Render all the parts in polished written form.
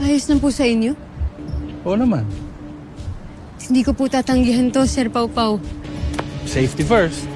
Ayos lang po sa inyo? Oo naman. Hindi ko po tatanggihan to, Sir Pau Pau. Safety first.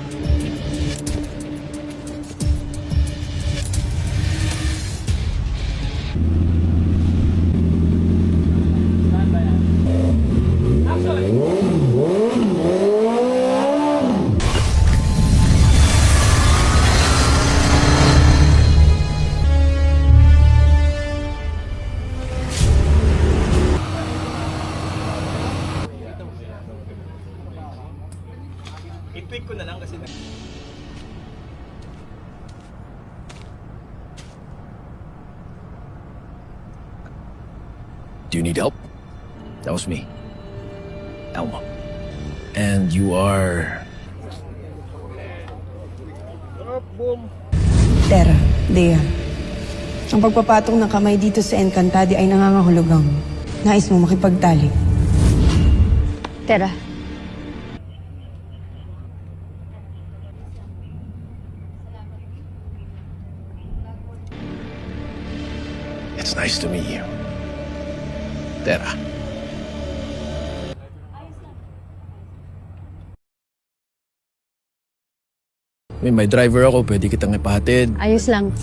I-tweak ko na lang kasi Do you need help? That was me. Elmo. And you are... Tera, Dea. Ang pagpapatong ng kamay dito sa Encantadi ay nangangahulugang nais mo makipagtalik. Tera. It's nice to meet you. Tera. May driver ako, pwede kitang ipahatid. Ayos lang.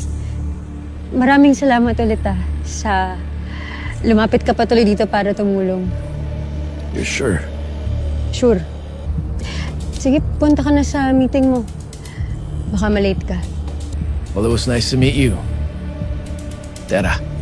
Maraming salamat ulit sa lumapit ka patuloy dito para tumulong. You're sure? Sure. Sige, punta ka na sa meeting mo. Baka malate ka. Well, it was nice to meet you. Tera.